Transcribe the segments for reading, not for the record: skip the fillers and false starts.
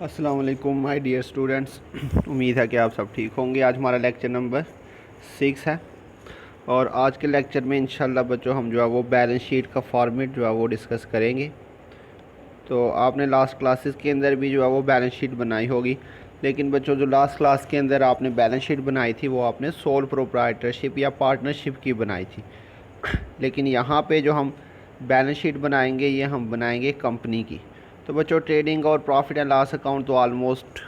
अस्सलाम वालेकुम my dear students. उम्मीद है कि आप सब ठीक होंगे। आज हमारा लेक्चर नंबर 6 है और आज के लेक्चर में इंशाल्लाह बच्चों हम जो है वो बैलेंस शीट का फॉर्मेट जो है वो डिस्कस करेंगे। तो आपने लास्ट क्लासेस के अंदर भी जो है वो बैलेंस शीट बनाई होगी, लेकिन बच्चों जो लास्ट क्लास के अंदर आपने बैलेंस शीट बनाई थी वो आपने सोल प्रोप्राइटरशिप या पार्टनरशिप की बनाई थी। लेकिन यहाँ पे जो हम बैलेंस शीट बनाएंगे ये हम बनाएंगे कंपनी की। तो बच्चों ट्रेडिंग और प्रॉफिट एंड लॉस अकाउंट तो ऑलमोस्ट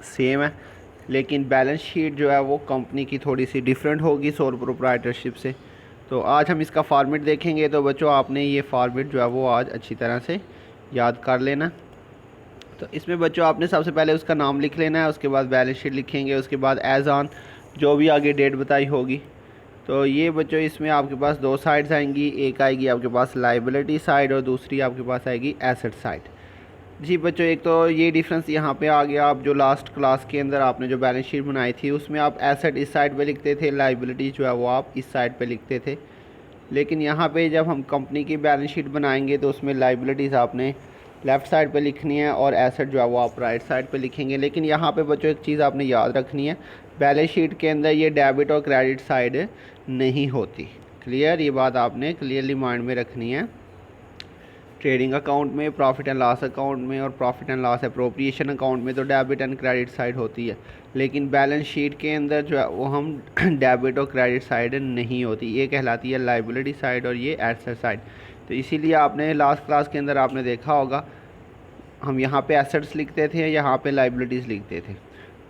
सेम है, लेकिन बैलेंस शीट जो है वो कंपनी की थोड़ी सी डिफरेंट होगी सोल प्रोप्राइटरशिप से। तो आज हम इसका फॉर्मेट देखेंगे। तो बच्चों आपने ये फॉर्मेट जो है वो आज अच्छी तरह से याद कर लेना। तो इसमें बच्चों आपने सबसे पहले उसका नाम लिख लेना है, उसके बाद बैलेंस शीट लिखेंगे, उसके बाद एज ऑन जो भी आगे डेट बताई होगी। तो ये बच्चों इसमें आपके पास दो साइड्स आएंगी, एक आएगी आपके पास लाइबिलिटी साइड और दूसरी आपके पास आएगी एसेट साइड। जी बच्चों एक तो ये डिफरेंस यहाँ पे आ गया। आप जो लास्ट क्लास के अंदर आपने जो बैलेंस शीट बनाई थी उसमें आप एसेट इस साइड पे लिखते थे, लाइबिलिटी जो है वो आप इस साइड पे लिखते थे। लेकिन यहाँ पे जब हम कंपनी की बैलेंस शीट बनाएंगे तो उसमें लाइबिलिटीज़ आपने लेफ़्ट साइड पे लिखनी है और एसेट जो है वो आप राइट साइड पे लिखेंगे। लेकिन यहाँ पे बच्चों एक चीज़ आपने याद रखनी है, बैलेंस शीट के अंदर ये डेबिट और क्रेडिट साइड नहीं होती। क्लियर, ये बात आपने क्लियरली माइंड में रखनी है। ट्रेडिंग अकाउंट में, प्रॉफिट एंड लॉस अकाउंट में और profit and loss appropriation account में तो डेबिट एंड क्रेडिट साइड होती है, लेकिन बैलेंस शीट के अंदर जो है वो हम डेबिट और क्रेडिट साइड नहीं होती। ये कहलाती है लाइबिलिटी साइड और ये एसेट साइड। तो इसीलिए आपने लास्ट क्लास के अंदर आपने देखा होगा हम यहाँ पे एसेट्स लिखते थे, यहाँ पे लाइबिलिटीज़ लिखते थे।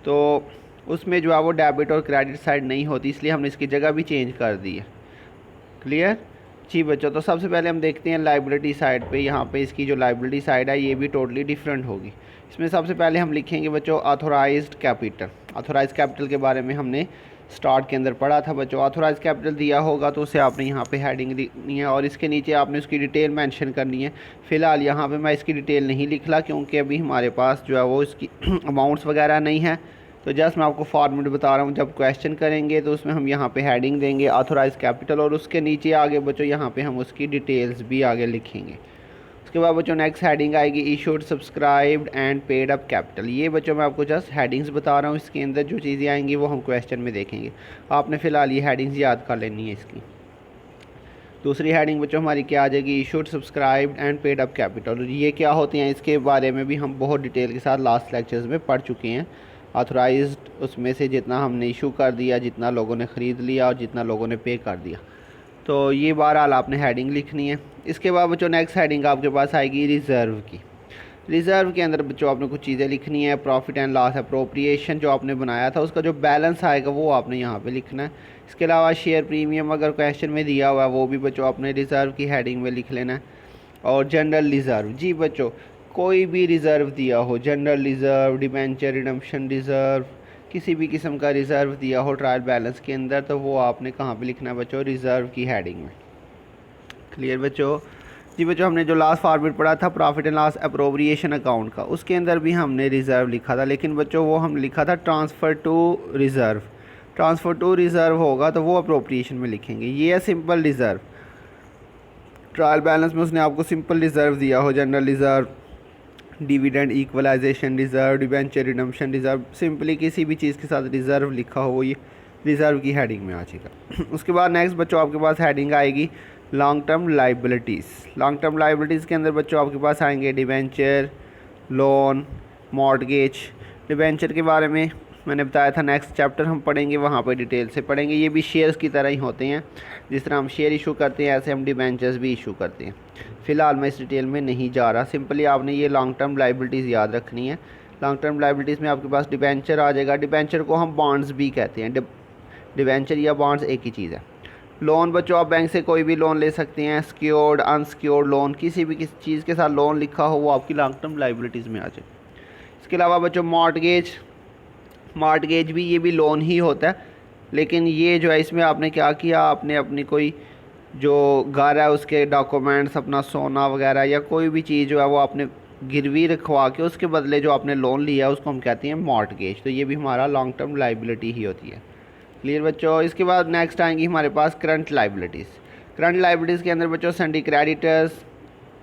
तो उसमें जो है वो डेबिट और क्रेडिट साइड नहीं होती, इसलिए हमने इसकी जगह भी चेंज कर दी है। क्लियर जी बच्चों। तो सबसे पहले हम देखते हैं लाइबिलिटी साइड पे। यहाँ पे इसकी जो लाइबिलिटी साइड है ये भी टोटली डिफरेंट होगी। इसमें सबसे पहले हम लिखेंगे बच्चों ऑथोराइज्ड कैपिटल। ऑथोराइज्ड कैपिटल के बारे में हमने स्टार्ट के अंदर पढ़ा था बच्चों। ऑथोराइज्ड कैपिटल दिया होगा तो उसे आपने यहाँ पे हेडिंग लिखनी है और इसके नीचे आपने उसकी डिटेल मेंशन करनी है। फ़िलहाल यहाँ पे मैं इसकी डिटेल नहीं लिख रहा क्योंकि अभी हमारे पास जो है वो इसकी अमाउंट्स वगैरह नहीं है। तो जस्ट मैं आपको फॉर्मेट बता रहा हूँ, जब क्वेश्चन करेंगे तो उसमें हम यहाँ पे हेडिंग देंगे ऑथोराइज कैपिटल और उसके नीचे आगे बच्चों यहाँ पे हम उसकी डिटेल्स भी आगे लिखेंगे। उसके बाद बच्चों नेक्स्ट हेडिंग आएगी issued, subscribed and paid up capital. ये बच्चों मैं आपको जस्ट हेडिंग्स बता रहा हूँ, इसके अंदर जो चीज़ें आएंगी वो हम क्वेश्चन में देखेंगे। आपने फ़िलहाल ये हेडिंग्स याद कर लेनी है इसकी। दूसरी हेडिंग बच्चों हमारी क्या आ जाएगी, issued, subscribed and paid up capital. ये क्या होती हैं इसके बारे में भी हम बहुत डिटेल के साथ लास्ट लेक्चर्स में पढ़ चुके हैं। ऑथराइज्ड उसमें से जितना हमने इशू कर दिया, जितना लोगों ने ख़रीद लिया और जितना लोगों ने पे कर दिया। तो ये बहरहाल आपने हेडिंग लिखनी है। इसके बाद बच्चों नेक्स्ट हेडिंग आपके पास आएगी रिज़र्व की। रिज़र्व के अंदर बच्चों आपने कुछ चीज़ें लिखनी है। प्रॉफिट एंड लॉस अप्रोप्रिएशन जो आपने बनाया था उसका जो बैलेंस आएगा वो आपने यहाँ पे लिखना है। इसके अलावा शेयर प्रीमियम अगर क्वेश्चन में दिया हुआ है वो भी बच्चों आपने रिज़र्व की हेडिंग में लिख लेना है। और जनरल रिज़र्व, जी बच्चों कोई भी रिज़र्व दिया हो, general reserve, debenture redemption reserve, किसी भी किस्म का रिज़र्व दिया हो ट्रायल बैलेंस के अंदर तो वो आपने कहाँ पे लिखना है बच्चों, रिज़र्व की हेडिंग में। क्लियर बच्चों जी बच्चों, हमने जो लास्ट फॉर्मेट पढ़ा था profit and loss appropriation account का, उसके अंदर भी हमने रिज़र्व लिखा था, लेकिन बच्चों वो हम लिखा था transfer to reserve. Transfer to reserve होगा तो वो अप्रोप्रिएशन में लिखेंगे। ये है सिंपल रिज़र्व। ट्रायल बैलेंस में उसने आपको सिंपल रिज़र्व दिया हो, general reserve, dividend equalisation reserve, debenture redemption reserve, simply किसी भी चीज़ के साथ रिज़र्व लिखा हो वो ये रिज़र्व की हेडिंग में आ जाएगा। उसके बाद नेक्स्ट बच्चों आपके पास हेडिंग आएगी long term liabilities. Long term liabilities के अंदर बच्चों आपके पास आएंगे डिबेंचर, लोन, मॉर्टगेज। डिबेंचर के बारे में मैंने बताया था नेक्स्ट चैप्टर हम पढ़ेंगे, वहाँ पर डिटेल से पढ़ेंगे। ये भी शेयर्स की तरह ही होते हैं, जिस तरह हम शेयर इशू करते हैं ऐसे हम डिबेंचर्स भी इशू करते हैं। फ़िलहाल मैं इस डिटेल में नहीं जा रहा, सिंपली आपने ये लॉन्ग टर्म लाइबिलिटीज़ याद रखनी है। लॉन्ग टर्म लाइबिलिटीज़ में आपके पास डिबेंचर आ जाएगा। डिबेंचर को हम बॉन्ड्स भी कहते हैं। डिबेंचर या बॉन्ड्स एक ही चीज़ है। लोन बच्चों आप बैंक से कोई भी लोन ले सकते हैं, सिक्योर्ड, अनसिक्योर्ड लोन, किसी भी किसी चीज़ के साथ लोन लिखा हो वो आपकी लॉन्ग टर्म लाइबिलिटीज़ में आ जाए। इसके अलावा बच्चों मॉर्टगेज, मॉर्टगेज भी ये भी लोन ही होता है, लेकिन ये जो है इसमें आपने क्या किया, आपने अपनी कोई जो घर है उसके डॉक्यूमेंट्स, अपना सोना वगैरह या कोई भी चीज़ जो है वो आपने गिरवी रखवा के उसके बदले जो आपने लोन लिया उसको हम कहते हैं मॉर्टगेज। तो ये भी हमारा लॉन्ग टर्म लाइबिलिटी ही होती है। क्लियर बच्चों। इसके बाद नेक्स्ट आएंगी हमारे पास करंट लाइबिलिटीज़। करंट लाइबिलिटीज़ के अंदर बच्चों सन्डी क्रेडिटर्स,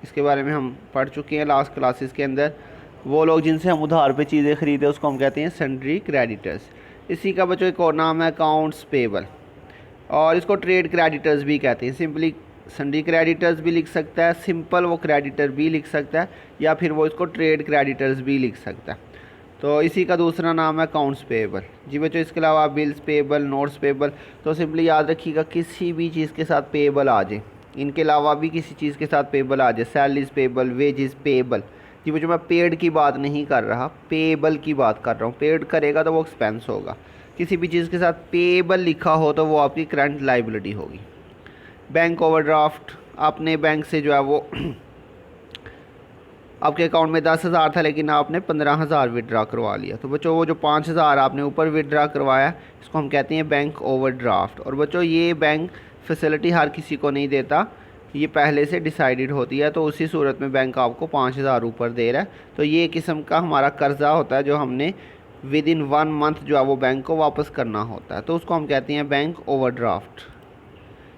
इसके बारे में हम पढ़ चुके हैं लास्ट क्लासेस के अंदर। वो लोग जिनसे हम उधार पे चीज़ें खरीदे उसको हम कहते हैं सन्ड्री क्रेडिटर्स। इसी का बच्चों एक और नाम है अकाउंट्स पेबल, और इसको ट्रेड क्रेडिटर्स भी कहते हैं। सिंपली सन्ड्री क्रेडिटर्स भी लिख सकता है, सिंपल वो क्रेडिटर भी लिख सकता है, या फिर वो इसको ट्रेड क्रेडिटर्स भी लिख सकता है। तो इसी का दूसरा नाम है अकाउंट्स पेबल। जी बच्चों, इसके अलावा बिल्स पेबल, नोट्स पेबल। तो सिंपली याद रखिएगा किसी भी चीज़ के साथ पेबल आ जाए, इनके अलावा भी किसी चीज़ के साथ पेबल आ जाए, सैलरीज पेबल, वेजेस पेबल। जी बच्चों, मैं पेड की बात नहीं कर रहा, पेबल की बात कर रहा हूँ। पेड करेगा तो वो एक्सपेंस होगा। किसी भी चीज़ के साथ पेबल लिखा हो तो वो आपकी करंट लाइबिलिटी होगी। बैंक ओवरड्राफ्ट, आपने बैंक से जो है वो आपके अकाउंट में 10,000 था लेकिन आपने 15,000 विड्रा करवा लिया, तो बच्चों वो जो 5,000 आपने ऊपर विड्रा करवाया इसको हम कहते हैं बैंक ओवरड्राफ्ट। और बच्चों ये बैंक फैसिलिटी हर किसी को नहीं देता, ये पहले से डिसाइडेड होती है। तो उसी सूरत में बैंक आपको 5,000 ऊपर दे रहा है, तो ये किस्म का हमारा कर्जा होता है जो हमने विद इन 1 मंथ जो है वो बैंक को वापस करना होता है, तो उसको हम कहते हैं बैंक ओवरड्राफ्ट।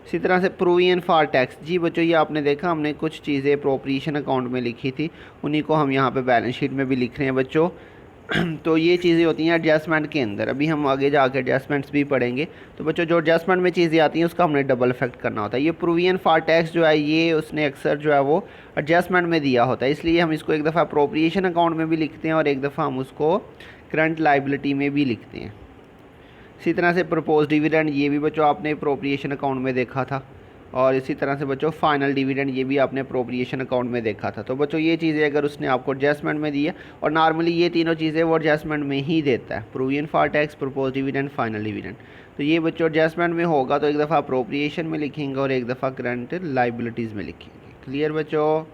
इसी तरह से प्रोविजन फॉर टैक्स। जी बच्चों, ये आपने देखा हमने कुछ चीज़ें अप्रोप्रिएशन अकाउंट में लिखी थी, उन्हीं को हम यहाँ पे बैलेंस शीट में भी लिख रहे हैं बच्चों। तो ये चीज़ें होती हैं एडजस्टमेंट के अंदर, अभी हम आगे जाकर एडजस्टमेंट्स भी पढ़ेंगे। तो बच्चों जो एडजस्टमेंट में चीज़ें आती हैं उसका हमने डबल इफेक्ट करना होता है। ये प्रोविजन फॉर टैक्स जो है ये उसने अक्सर जो है वो एडजस्टमेंट में दिया होता है, इसलिए हम इसको एक दफ़ा अप्रोप्रिएशन अकाउंट में भी लिखते हैं और एक दफ़ा हम उसको करंट लाइबिलिटी में भी लिखते हैं। इसी तरह से प्रपोज डिविडेंड, ये भी बच्चों आपने अप्रोप्रिएशन अकाउंट में देखा था। और इसी तरह से बच्चों फाइनल डिविडेंड, ये भी आपने अप्रोप्रिएशन अकाउंट में देखा था। तो बच्चों ये चीज़ें अगर उसने आपको एडजस्टमेंट में दी है, और नॉर्मली ये तीनों चीज़ें वो एडजस्टमेंट में ही देता है, provision for tax, propose dividend, final dividend. तो ये बच्चों एडजस्टमेंट में होगा तो एक दफ़ा अप्रोप्रिएशन में लिखेंगे और एक दफ़ा करंट लाइबिलिटीज़ में लिखेंगे। क्लियर बच्चों?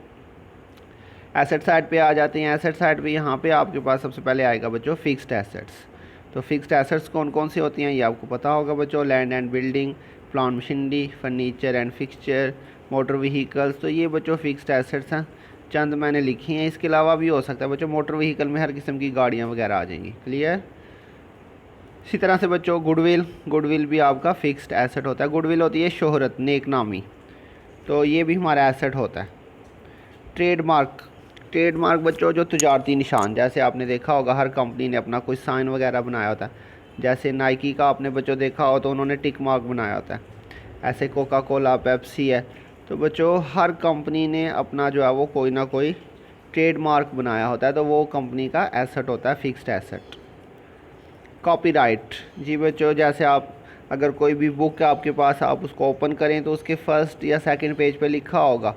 एसेट साइड पे आ जाते हैं। एसेट साइड पे यहाँ पे आपके पास सबसे पहले आएगा बच्चों फिक्स्ड एसेट्स। तो फिक्स्ड एसेट्स कौन कौन सी होती हैं ये आपको पता होगा बच्चों। Land and building, plant machinery, furniture and fixture, motor vehicles. तो ये बच्चों फिक्स्ड एसेट्स हैं, चंद मैंने लिखी हैं। इसके अलावा भी हो सकता है बच्चों, मोटर व्हीकल में हर किस्म की गाड़ियाँ वगैरह आ जाएंगी। क्लियर? इसी तरह से बच्चों गुडविल, गुडविल भी आपका फिक्स्ड एसेट होता है। गुडविल होती है शोहरत, नेक नामी, तो ये भी हमारा एसेट होता है। ट्रेडमार्क, ट्रेडमार्क बच्चों जो तजारती निशान, जैसे आपने देखा होगा हर कंपनी ने अपना कोई साइन वगैरह बनाया होता है। जैसे नाइकी का आपने बच्चों देखा हो तो उन्होंने टिक मार्क बनाया होता है, ऐसे कोका कोला, पेप्सी है। तो बच्चों हर कंपनी ने अपना जो है वो कोई ना कोई ट्रेडमार्क बनाया होता है, तो वो कंपनी का एसेट होता है, फिक्स्ड एसेट। कॉपीराइट, जी बच्चों जैसे आप अगर कोई भी बुक है आपके पास, आप उसको ओपन करें तो उसके फर्स्ट या सेकंड पेज पे लिखा होगा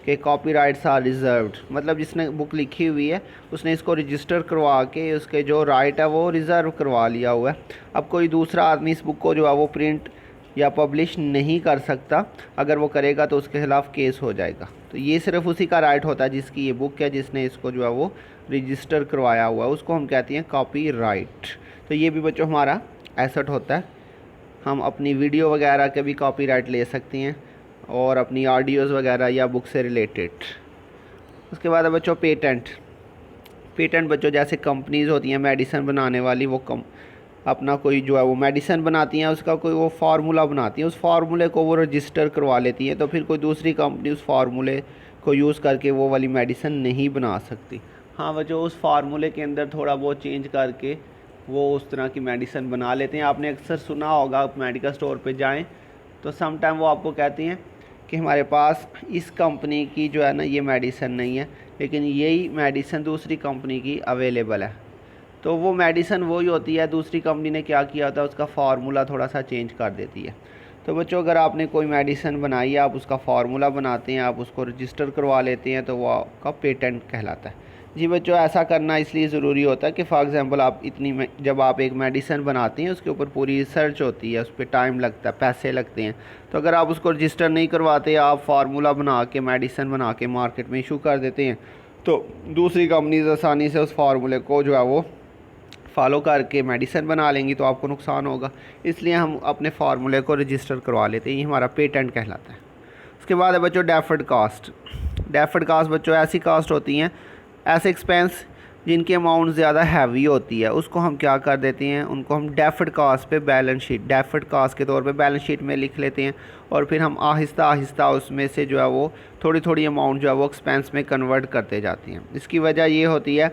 कि कॉपीराइट्स आर रिजर्व्ड, मतलब जिसने बुक लिखी हुई है उसने इसको रजिस्टर करवा के उसके जो राइट है वो रिज़र्व करवा लिया हुआ है। अब कोई दूसरा आदमी इस बुक को जो है वो प्रिंट या पब्लिश नहीं कर सकता, अगर वो करेगा तो उसके ख़िलाफ़ केस हो जाएगा। तो ये सिर्फ उसी का राइट होता है जिसकी ये बुक है, जिसने इसको जो है वो रजिस्टर करवाया हुआ है, उसको हम कहते हैं कॉपीराइट। तो ये भी बच्चों हमारा एसेट होता है। हम अपनी वीडियो वगैरह के भी कॉपीराइट ले सकते हैं और अपनी ऑडियोज़ वगैरह या बुक से रिलेटेड। उसके बाद है बच्चों पेटेंट। पेटेंट बच्चों जैसे कंपनीज़ होती हैं मेडिसिन बनाने वाली, वो अपना कोई जो है वो मेडिसिन बनाती हैं, उसका कोई वो फार्मूला बनाती हैं, उस फार्मूले को वो रजिस्टर करवा लेती हैं, तो फिर कोई दूसरी कंपनी उस फार्मूले को यूज़ करके वो वाली मेडिसिन नहीं बना सकती। हाँ बच्चों, उस फार्मूले के अंदर थोड़ा बहुत चेंज करके वो उस तरह की मेडिसिन बना लेते हैं। आपने अक्सर सुना होगा, आप मेडिकल स्टोर पे जाएं तो सम टाइम वो आपको कहती हैं कि हमारे पास इस कंपनी की जो है ना ये मेडिसिन नहीं है, लेकिन यही मेडिसिन दूसरी कंपनी की अवेलेबल है। तो वो मेडिसिन वही होती है, दूसरी कंपनी ने क्या किया होता है उसका फार्मूला थोड़ा सा चेंज कर देती है। तो बच्चों अगर आपने कोई मेडिसिन बनाई है, आप उसका फार्मूला बनाते हैं, आप उसको रजिस्टर करवा लेते हैं, तो वो आपका पेटेंट कहलाता है। जी बच्चों, ऐसा करना इसलिए ज़रूरी होता है कि फॉर एग्ज़ाम्पल आप जब आप एक मेडिसिन बनाते हैं उसके ऊपर पूरी रिसर्च होती है, उस पर टाइम लगता है, पैसे लगते हैं। तो अगर आप उसको रजिस्टर नहीं करवाते, आप फार्मूला बना के मेडिसिन बना के मार्केट में इशू कर देते हैं, तो दूसरी कंपनीज आसानी से उस फार्मूले को जो है वो फॉलो करके मेडिसिन बना लेंगी, तो आपको नुकसान होगा। इसलिए हम अपने फार्मूले को रजिस्टर करवा लेते हैं, ये हमारा पेटेंट कहलाता है। उसके बाद है बच्चों डेफर्ड कास्ट। डेफर्ड कास्ट बच्चों ऐसी कास्ट होती हैं, ऐसे एक्सपेंस जिनकी अमाउंट ज़्यादा हैवी होती है उसको हम क्या कर देते हैं, उनको हम डेफर्ड कास्ट पे बैलेंस शीट, डेफर्ड कास्ट के तौर पे बैलेंस शीट में लिख लेते हैं और फिर हम आहिस्ता आहिस्ता उसमें से जो है वो थोड़ी थोड़ी अमाउंट जो है वो एक्सपेंस में कन्वर्ट करते जाती हैं। इसकी वजह ये होती है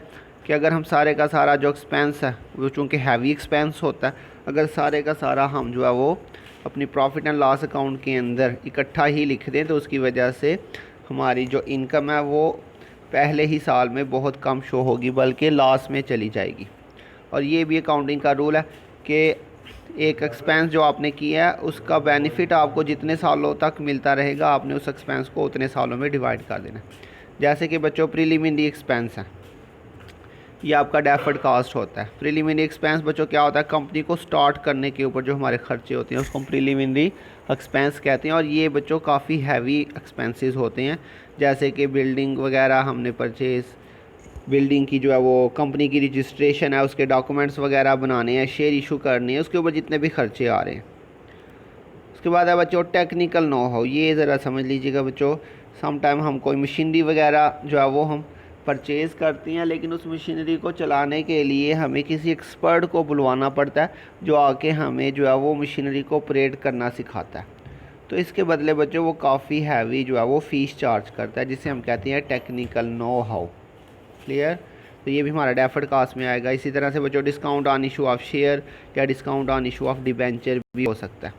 कि अगर हम सारे का सारा जो एक्सपेंस है वो चूँकि हैवी एक्सपेंस होता है, अगर सारे का सारा हम जो है वो अपनी प्रॉफिट एंड लॉस अकाउंट के अंदर इकट्ठा ही लिख दें तो उसकी वजह से हमारी जो इनकम है वो पहले ही साल में बहुत कम शो होगी, बल्कि लॉस में चली जाएगी। और ये भी अकाउंटिंग का रूल है कि एक एक्सपेंस जो आपने किया है उसका बेनिफिट आपको जितने सालों तक मिलता रहेगा आपने उस एक्सपेंस को उतने सालों में डिवाइड कर देना। जैसे कि बच्चों प्रीलिमिनरी एक्सपेंस है, ये आपका डेफर्ड कास्ट होता है। प्रीलिमिनरी एक्सपेंस बच्चों क्या होता है, कंपनी को स्टार्ट करने के ऊपर जो हमारे खर्चे होते हैं उसको हम प्रीलिमिनरी एक्सपेंस कहते हैं। और ये बच्चों काफ़ी हैवी एक्सपेंसेस होते हैं, जैसे कि बिल्डिंग वगैरह हमने परचेज़, बिल्डिंग की जो है वो कंपनी की रजिस्ट्रेशन है, उसके डॉक्यूमेंट्स वगैरह बनाने हैं, शेयर इशू करनी है, उसके ऊपर जितने भी खर्चे आ रहे हैं। उसके बाद है बच्चों टेक्निकल नो हाउ, ये ज़रा समझ लीजिएगा बच्चों। सम टाइम हम कोई मशीनरी वगैरह जो है वो हम परचेज़ करती हैं, लेकिन उस मशीनरी को चलाने के लिए हमें किसी एक्सपर्ट को बुलवाना पड़ता है जो आके हमें जो है वो मशीनरी को ऑपरेट करना सिखाता है। तो इसके बदले बच्चों वो काफ़ी हैवी जो है वो फ़ीस चार्ज करता है, जिसे हम कहते हैं टेक्निकल नो हाउ। क्लियर? तो ये भी हमारा डेफर्ड कास्ट में आएगा। इसी तरह से बच्चों discount on issue of share या discount on issue of debenture भी हो सकता है।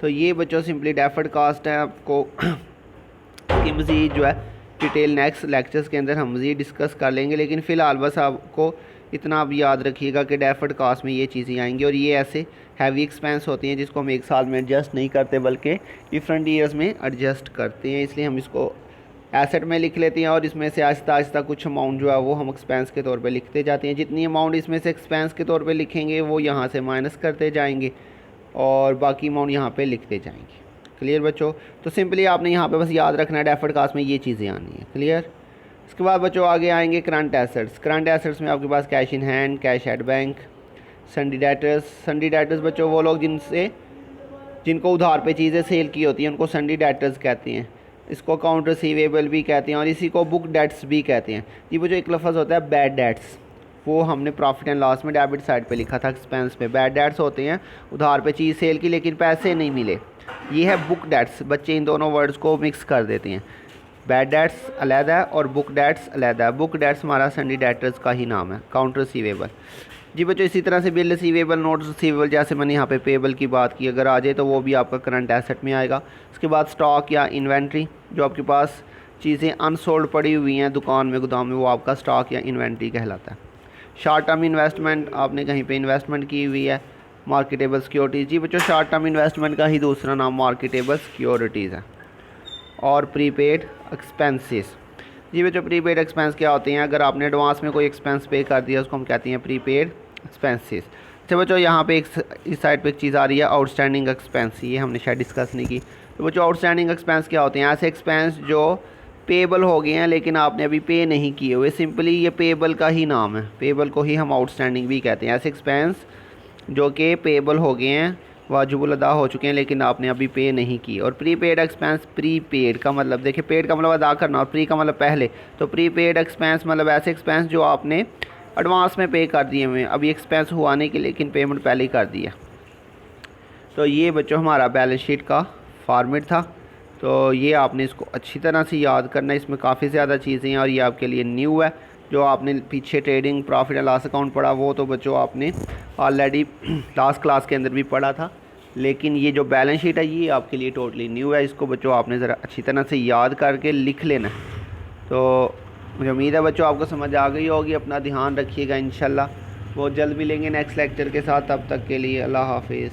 तो ये बच्चों सिंपली डेफर्ड कास्ट है। आपको की मज़ीद जो है डिटेल नेक्स्ट लेक्चर्स के अंदर हम मज़ीद डिस्कस कर लेंगे, लेकिन फ़िलहाल बस आपको इतना आप याद रखिएगा कि डेफर्ड कास्ट में ये चीज़ें आएंगी और ये ऐसे हैवी एक्सपेंस होती हैं जिसको हम एक साल में एडजस्ट नहीं करते बल्कि डिफरेंट ईयर्स में एडजस्ट करते हैं। इसलिए हम इसको एसेट में लिख लेते हैं और इसमें से आहिस्ता आहिस्ता कुछ अमाउंट जो है वो हम एक्सपेंस के तौर पे लिखते जाते हैं। जितनी अमाउंट इसमें से एक्सपेंस के तौर पे लिखेंगे वो यहाँ से माइनस करते जाएंगे और बाकी अमाउंट यहाँ पे लिखते जाएंगे। क्लियर बच्चों? तो सिंपली आपने यहाँ पे बस याद रखना है डेफर्ड कास्ट में ये चीज़ें आनी है। क्लियर? इसके बाद बच्चों आगे आएंगे करंट एसेट्स। करंट एसेट्स में आपके पास cash in hand, cash at bank, sundry debtors. Sundry debtors बच्चों वो लोग जिनको उधार पे चीज़ें सेल की होती हैं उनको सन्डी डेटर्स कहते हैं। इसको अकाउंट रिसीवेबल भी कहते हैं और इसी को बुक डेट्स भी कहते हैं। ये बच्चों एक लफ्ज़ होता है बैड डेट्स, वो हमने प्रॉफिट एंड लॉस में डेबिट साइड पे लिखा था एक्सपेंस पे। बैड डेट्स होते हैं उधार पे चीज़ सेल की लेकिन पैसे नहीं मिले, ये है बुक डेट्स। बच्चे इन दोनों वर्ड्स को मिक्स कर देते हैं, बैड डेट्स अलहदा है और बुक डेट्स अलहदा है। बुक डेट्स हमारा सन्डी डेटर्स का ही नाम है, अकाउंट रिसीवेबल। जी बच्चों इसी तरह से बिल रिसीवेबल, नोट रिसीवेबल, जैसे मैंने यहाँ पे पेबल की बात की, अगर आ जाए तो वो भी आपका करंट एसेट में आएगा। उसके बाद स्टॉक या इन्वेंट्री, जो आपके पास चीज़ें अनसोल्ड पड़ी हुई हैं दुकान में, गोदाम में, वो आपका स्टॉक या इन्वेंट्री कहलाता है। शॉर्ट टर्म इन्वेस्टमेंट, आपने कहीं पे इन्वेस्टमेंट की हुई है, मार्केटेबल सिक्योरिटीज़। जी बच्चों शॉर्ट टर्म इन्वेस्टमेंट का ही दूसरा नाम मार्केटेबल सिक्योरिटीज़ है। और प्रीपेड एक्सपेंसेस। जी बच्चों प्रीपेड एक्सपेंस क्या होते हैं, अगर आपने एडवांस में कोई एक्सपेंस पे कर दिया उसको हम कहते हैं प्रीपेड एक्सपेंसेस। अच्छा बच्चों यहाँ पे इस साइड पे एक चीज़ आ रही है आउटस्टैंडिंग एक्सपेंस, ये हमने शायद डिस्कस नहीं की। तो बच्चों आउटस्टैंडिंग एक्सपेंस क्या होते हैं, ऐसे एक्सपेंस जो पेबल हो गए हैं लेकिन आपने अभी पे नहीं किए हुए, सिंपली ये पेबल का ही नाम है, पेबल को ही हम आउटस्टैंडिंग भी कहते हैं। ऐसे एक्सपेंस जो कि पेबल हो गए हैं, वाजिबुल अदा हो चुके हैं लेकिन आपने अभी पे नहीं की। और प्रीपेड एक्सपेंस, प्रीपेड का मतलब देखिए, पेड का मतलब अदा करना और प्री का मतलब पहले, तो प्रीपेड एक्सपेंस मतलब ऐसे एक्सपेंस जो आपने एडवांस में पे कर दिए हुए, अभी एक्सपेंस हुआ नहीं कि लेकिन पेमेंट पहले ही कर दिया। तो ये बच्चों हमारा बैलेंस शीट का फॉर्मेट था, तो ये आपने इसको अच्छी तरह से याद करना है। इसमें काफ़ी ज़्यादा चीज़ें हैं और ये आपके लिए न्यू है। जो आपने पीछे trading profit and loss account पढ़ा वो तो बच्चों आपने ऑलरेडी लास्ट क्लास के अंदर भी पढ़ा था, लेकिन ये जो बैलेंस शीट है ये आपके लिए टोटली न्यू है। इसको बच्चों आपने ज़रा अच्छी तरह से याद करके लिख लेना है। तो मुझे उम्मीद है बच्चों आपको समझ आ गई होगी। अपना ध्यान रखिएगा, इंशाल्लाह बहुत जल्द मिलेंगे नेक्स्ट लेक्चर के साथ। तब तक के लिए अल्लाह हाफिज़।